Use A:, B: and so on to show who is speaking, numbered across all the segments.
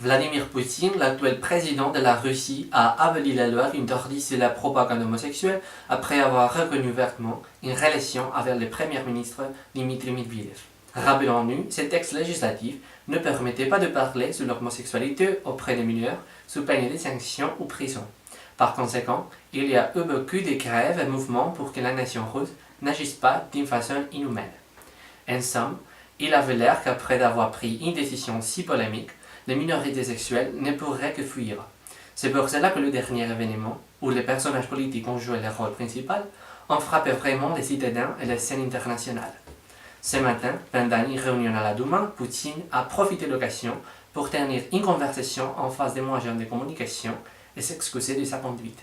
A: Vladimir Poutine, l'actuel président de la Russie, a aboli la loi qui interdisait la propagande homosexuelle après avoir reconnu ouvertement une relation avec le premier ministre Dmitry Medvedev. Rappelons-nous, ce texte législatif ne permettait pas de parler sur l'homosexualité auprès des mineurs sous peine de sanctions ou prison. Par conséquent, il y a eu beaucoup de grèves et mouvements pour que la nation russe n'agisse pas d'une façon inhumaine. En somme, il avait l'air qu'après avoir pris une décision si polémique, les minorités sexuelles ne pourraient que fuir. C'est pour cela que le dernier événement, où les personnages politiques ont joué le rôle principal, ont frappé vraiment les citadins et la scène internationale. Ce matin, pendant une réunion à la Douma, Poutine a profité de l'occasion pour tenir une conversation en face des moyens de communication et s'excuser de sa conduite.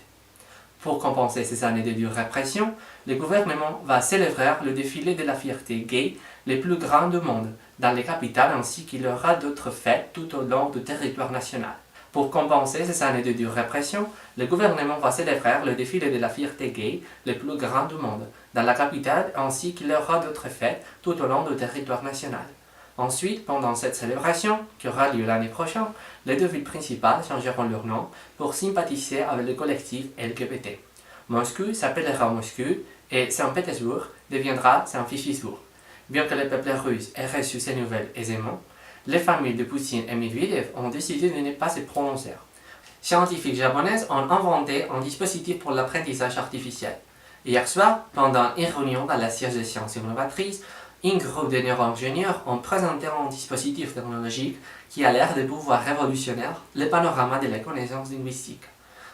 A: Pour compenser ces années de dure répression, le gouvernement va célébrer le défilé de la fierté gay les plus grands du monde dans les capitales ainsi qu'il y aura d'autres fêtes tout au long du territoire national. Pour compenser ces années de dure répression, le gouvernement va célébrer le défilé de la fierté gay les plus grands du monde dans la capitale ainsi qu'il y aura d'autres fêtes tout au long du territoire national. Ensuite, pendant cette célébration, qui aura lieu l'année prochaine, les deux villes principales changeront leur nom pour sympathiser avec le collectif LGBT. Moscou s'appellera Moscou et Saint-Pétersbourg deviendra Saint-Pétersbourg. Bien que le peuple russe ait reçu ces nouvelles aisément, les familles de Poutine et Medvedev ont décidé de ne pas se prononcer. Scientifiques japonaises ont inventé un dispositif pour l'apprentissage artificiel. Hier soir, pendant une réunion dans la siège de sciences innovatrices, un groupe de neuro-ingénieurs ont présenté un dispositif technologique qui a l'air de pouvoir révolutionner le panorama de la connaissance linguistique.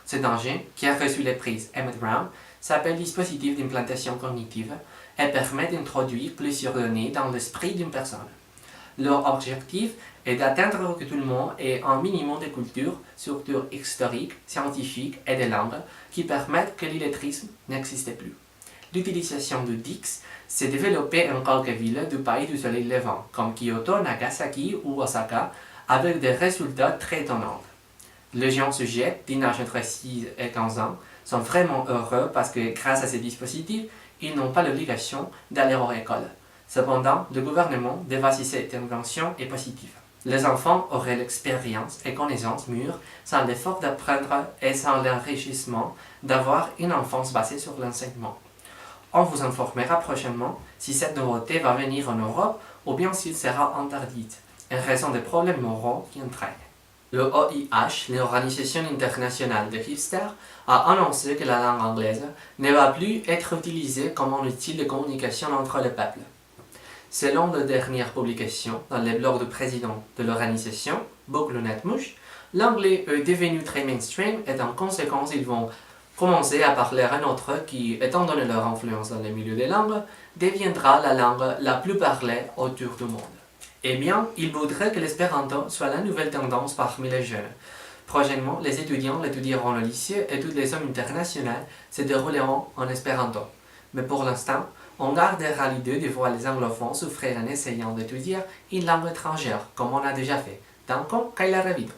A: Cet engin, qui a reçu les prix Emmett Brown, s'appelle dispositif d'implantation cognitive et permet d'introduire plusieurs données dans l'esprit d'une personne. Leur objectif est d'atteindre que tout le monde ait un minimum de culture, surtout historique, scientifique et de langue, qui permettent que l'illettrisme n'existe plus. L'utilisation de DIX s'est développée en quelques villes du pays du soleil levant, comme Kyoto, Nagasaki ou Osaka, avec des résultats très étonnants. Les jeunes sujets, d'un âge entre 6 et 15 ans, sont vraiment heureux parce que grâce à ces dispositifs, ils n'ont pas l'obligation d'aller à l'école. Cependant, le gouvernement dévaluer cette invention est positive. Les enfants auraient l'expérience et connaissances mûres sans l'effort d'apprendre et sans l'enrichissement d'avoir une enfance basée sur l'enseignement. On vous informera prochainement si cette nouveauté va venir en Europe ou bien s'il sera interdite, en raison des problèmes moraux qui entraînent. Le OIH, l'Organisation internationale des hipsters, a annoncé que la langue anglaise ne va plus être utilisée comme un outil de communication entre les peuples. Selon la dernière publication dans le blog du président de l'organisation, Boglunet-Mouche, l'anglais est devenu très mainstream et en conséquence ils vont commencer à parler un autre qui, étant donné leur influence dans le milieu des langues, deviendra la langue la plus parlée autour du monde. Eh bien, il voudrait que l'espéranto soit la nouvelle tendance parmi les jeunes. Prochainement, les étudiants l'étudieront au lycée et toutes les sommes internationales se dérouleront en espéranto. Mais pour l'instant, on gardera l'idée de voir les anglophones souffrir en essayant d'étudier une langue étrangère, comme on a déjà fait, tant qu'on qu'elle la revit.